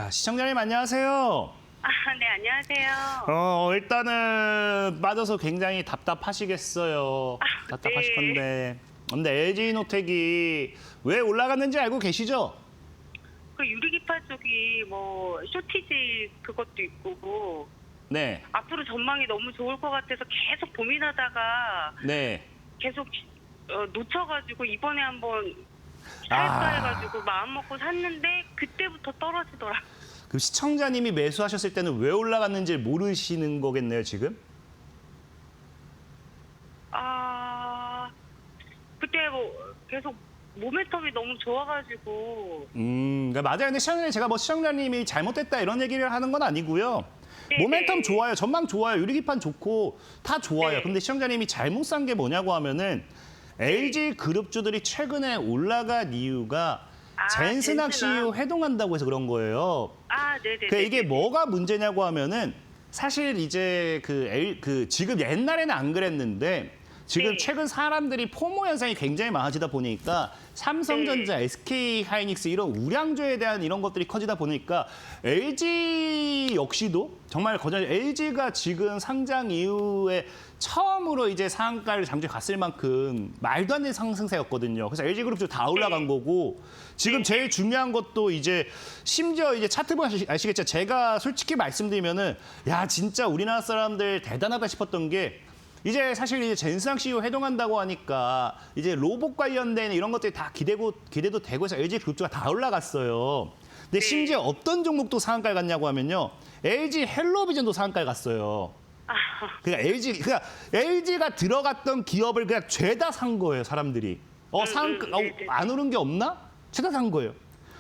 시청자님 안녕하세요. 네, 안녕하세요. 일단은 빠져서 굉장히 답답하시겠어요. 답답하실 네. 건데. 근데 LG이노텍이 왜 올라갔는지 알고 계시죠? 그 유리기파 쪽이 뭐 쇼티지 그것도 있고 네. 앞으로 전망이 너무 좋을 것 같아서 계속 고민하다가 네. 계속 놓쳐가지고 이번에 한번 살까 해가지고 마음 먹고 샀는데 그때부터 떨어지더라. 그 시청자님이 매수하셨을 때는 왜 올라갔는지 모르시는 거겠네요, 지금? 그때 뭐 계속 모멘텀이 너무 좋아가지고. 그러니까 맞아요. 근데 시청자님, 제가 뭐 시청자님이 잘못됐다 이런 얘기를 하는 건 아니고요. 네네. 모멘텀 좋아요. 전망 좋아요. 유리기판 좋고 다 좋아요. 네. 근데 시청자님이 잘못 산 게 뭐냐고 하면은 LG 그룹주들이 최근에 올라간 이유가 젠슨학 젠슨학. CEO 회동한다고 해서 그런 거예요. 네네. 그러니까 이게 뭐가 문제냐고 하면은 사실 이제 지금 옛날에는 안 그랬는데 지금 네. 최근 사람들이 포모 현상이 굉장히 많아지다 보니까 삼성전자, SK 하이닉스 이런 우량주에 대한 이런 것들이 커지다 보니까 LG 역시도 정말 LG가 지금 상장 이후에 처음으로 이제 상한가를 잠시 갔을 만큼 말도 안 되는 상승세였거든요. 그래서 LG그룹도 다 올라간 거고 지금 제일 중요한 것도 이제 심지어 이제 차트 보면 아시겠죠? 제가 솔직히 말씀드리면은 야 진짜 우리나라 사람들 대단하다 싶었던 게 이제 사실 이제 젠슨학 CEO 회동한다고 하니까 이제 로봇 관련된 이런 것들이 다 기대도 되고 해서 LG 그룹주가 다 올라갔어요. 근데 심지어 어떤 종목도 상한가를 갔냐고 하면요. LG 헬로비전도 상한가를 갔어요. 그러니까 LG가 들어갔던 기업을 그냥 죄다 산 거예요, 사람들이. 안 오른 게 없나? 죄다 산 거예요.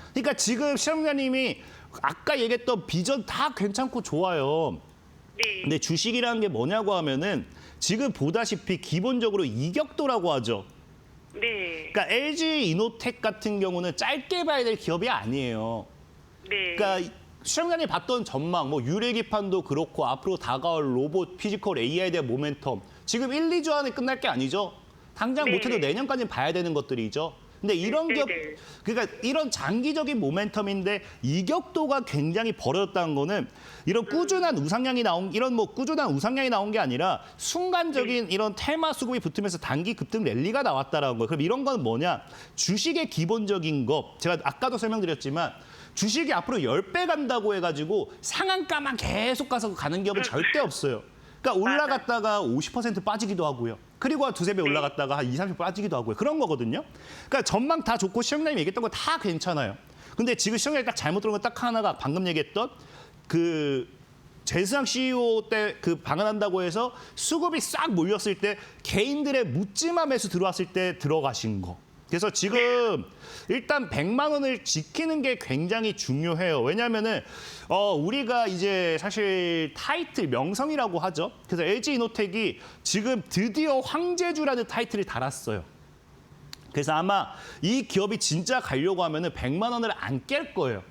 그러니까 지금 시청자님이 아까 얘기했던 비전 다 괜찮고 좋아요. 네. 근데 주식이라는 게 뭐냐고 하면은 지금 보다시피 기본적으로 이격도라고 하죠. 네. 그러니까 LG 이노텍 같은 경우는 짧게 봐야 될 기업이 아니에요. 네. 그러니까 시청자님이 봤던 전망, 뭐 유래기판도 그렇고 앞으로 다가올 로봇, 피지컬, AI에 대한 모멘텀 지금 1, 2주 안에 끝날 게 아니죠. 당장 네. 못해도 내년까지는 봐야 되는 것들이죠. 근데 이런 네, 기업, 네. 그러니까 이런 장기적인 모멘텀인데 이격도가 굉장히 벌어졌다는 거는 이런 꾸준한 우상향이 나온 게 아니라 순간적인 이런 테마 수급이 붙으면서 단기 급등 랠리가 나왔다라는 거예요. 그럼 이런 건 뭐냐? 주식의 기본적인 거, 제가 아까도 설명드렸지만 주식이 앞으로 10배 간다고 해가지고 상한가만 계속 가서 가는 기업은 절대 없어요. 그러니까 올라갔다가 50% 빠지기도 하고요. 그리고 한 두세 배 올라갔다가 한 20, 30% 빠지기도 하고요. 그런 거거든요. 그러니까 전망 다 좋고 시청자님이 얘기했던 거 다 괜찮아요. 근데 지금 시청자님이 딱 잘못 들은 건 딱 하나가 방금 얘기했던 젠슨학 CEO 때 방한한다고 해서 수급이 싹 몰렸을 때 개인들의 묻지마 매수 들어왔을 때 들어가신 거. 그래서 지금 일단 100만 원을 지키는 게 굉장히 중요해요. 왜냐하면은 우리가 이제 사실 타이틀 명성이라고 하죠. 그래서 LG 이노텍이 지금 드디어 황제주라는 타이틀을 달았어요. 그래서 아마 이 기업이 진짜 가려고 하면은 100만 원을 안 깰 거예요.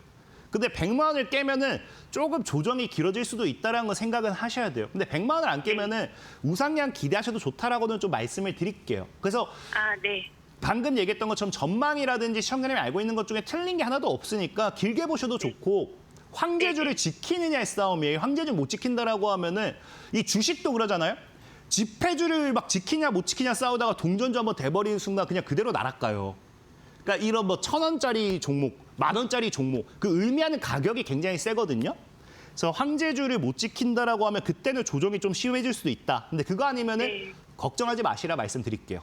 근데 100만 원을 깨면은 조금 조정이 길어질 수도 있다는 거 생각은 하셔야 돼요. 근데 100만 원을 안 깨면은 우상향 기대하셔도 좋다라고는 좀 말씀을 드릴게요. 그래서 네. 방금 얘기했던 것처럼 전망이라든지 시청자님이 알고 있는 것 중에 틀린 게 하나도 없으니까 길게 보셔도 좋고 황제주를 지키느냐의 싸움이에요. 황제주 못 지킨다라고 하면은 이 주식도 그러잖아요. 집회주를 막 지키냐 못 지키냐 싸우다가 동전주 한번 돼버리는 순간 그냥 그대로 날아가요. 그러니까 이런 뭐 1,000원짜리 종목, 10,000원짜리 종목 그 의미하는 가격이 굉장히 세거든요. 그래서 황제주를 못 지킨다라고 하면 그때는 조정이 좀 심해질 수도 있다. 근데 그거 아니면은 걱정하지 마시라 말씀드릴게요.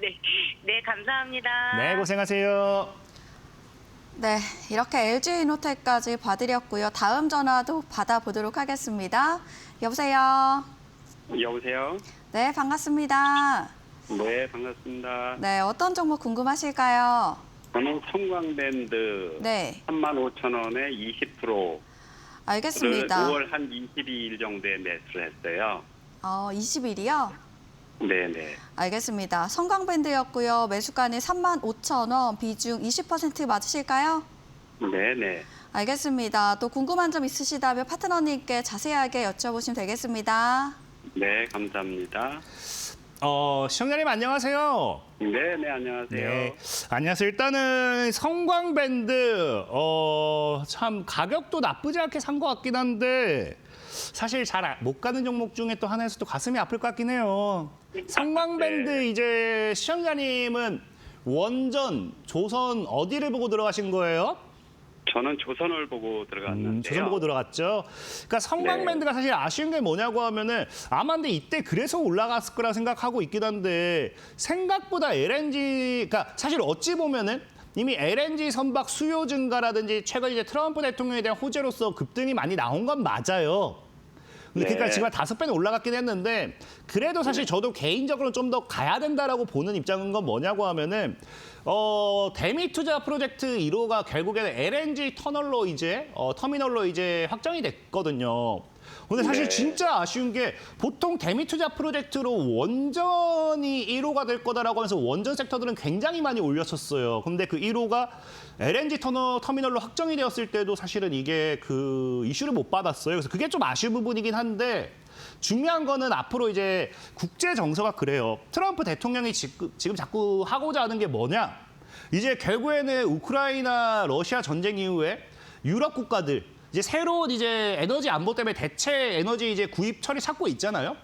네. 네, 감사합니다. 네, 고생하세요. 네, 이렇게 LG이노텍까지 봐드렸고요. 다음 전화도 받아보도록 하겠습니다. 여보세요? 여보세요? 네, 반갑습니다. 네, 반갑습니다. 네, 어떤 종목 궁금하실까요? 저는 성광밴드 네, 35,000원에 20%를 알겠습니다. 5월 한 22일 정도에 매수를 했어요. 20일이요? 네네. 알겠습니다. 성광밴드였고요. 매수가는 35,000원, 비중 20% 맞으실까요? 네네. 알겠습니다. 또 궁금한 점 있으시다면 파트너님께 자세하게 여쭤보시면 되겠습니다. 네, 감사합니다. 시청자님 안녕하세요. 네, 네, 안녕하세요. 네, 안녕하세요. 일단은 성광밴드 참 가격도 나쁘지 않게 산 것 같긴 한데 사실 잘 못 가는 종목 중에 또 하나에서 또 가슴이 아플 것 같긴 해요. 성광밴드 네. 이제 시청자님은 원전, 조선 어디를 보고 들어가신 거예요? 저는 조선을 보고 들어갔는데요. 조선 보고 들어갔죠. 그러니까 성광밴드가 사실 아쉬운 게 뭐냐고 하면은 아마 근데 이때 그래서 올라갔을 거라 생각하고 있긴 한데 생각보다 LNG, 그러니까 사실 어찌 보면은 이미 LNG 선박 수요 증가라든지 최근 이제 트럼프 대통령에 대한 호재로서 급등이 많이 나온 건 맞아요. 근데 네. 그러니까 지금 5배는 올라갔긴 했는데 그래도 사실 저도 개인적으로 좀 더 가야 된다라고 보는 입장인 건 뭐냐고 하면은 대미 투자 프로젝트 1호가 결국에는 LNG 터널로 이제 터미널로 이제 확정이 됐거든요. 근데 사실 네. 진짜 아쉬운 게 보통 대미 투자 프로젝트로 원전이 1호가 될 거다라고 하면서 원전 섹터들은 굉장히 많이 올렸었어요. 근데 그 1호가 LNG 터미널로 확정이 되었을 때도 사실은 이게 그 이슈를 못 받았어요. 그래서 그게 좀 아쉬운 부분이긴 한데 중요한 거는 앞으로 이제 국제 정서가 그래요. 트럼프 대통령이 지금 자꾸 하고자 하는 게 뭐냐? 이제 결국에는 우크라이나 러시아 전쟁 이후에 유럽 국가들 이제 새로운 이제 에너지 안보 때문에 대체 에너지 이제 구입처를 찾고 있잖아요.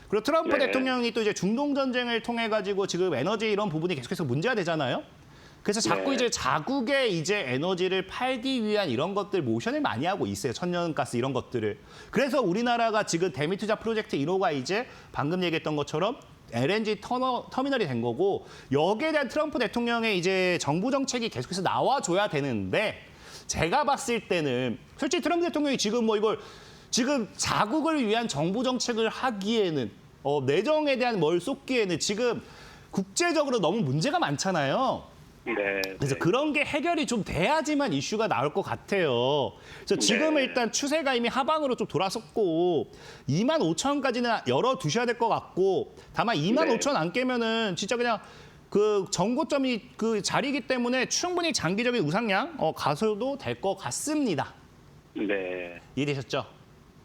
그리고 트럼프 네. 대통령이 또 이제 중동 전쟁을 통해 가지고 지금 에너지 이런 부분이 계속해서 문제가 되잖아요. 그래서 자꾸 네. 이제 자국의 이제 에너지를 팔기 위한 이런 것들 모션을 많이 하고 있어요. 천연가스 이런 것들을. 그래서 우리나라가 지금 대미투자 프로젝트 1호가 이제 방금 얘기했던 것처럼 LNG 터미널이 된 거고 여기에 대한 트럼프 대통령의 이제 정부 정책이 계속해서 나와줘야 되는데 제가 봤을 때는 솔직히 트럼프 대통령이 지금 뭐 이걸 지금 자국을 위한 정부 정책을 하기에는 내정에 대한 뭘 쏟기에는 지금 국제적으로 너무 문제가 많잖아요. 네. 그래서 네. 그런 게 해결이 좀 돼야지만 이슈가 나올 것 같아요. 그래서 지금은 네. 일단 추세가 이미 하방으로 좀 돌아섰고 25,000원까지는 열어두셔야 될 것 같고 다만 25,000원 안 깨면은 진짜 그냥 그 정고점이 그 자리이기 때문에 충분히 장기적인 우상향 가서도 될 것 같습니다. 네. 이해되셨죠?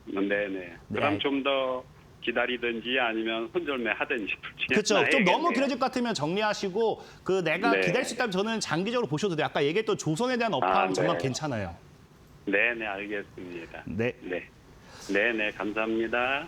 네, 네. 그럼 좀 더 기다리든지 아니면 혼절매 하든지 둘 중에 그렇죠. 하나 좀 너무 해야겠네요. 길어질 것 같으면 정리하시고 그 내가 네. 기다릴 수 있다면 저는 장기적으로 보셔도 돼요. 아까 얘기했던 조선에 대한 업황 정말 네. 괜찮아요. 네, 네, 알겠습니다. 네. 네. 네, 네, 감사합니다.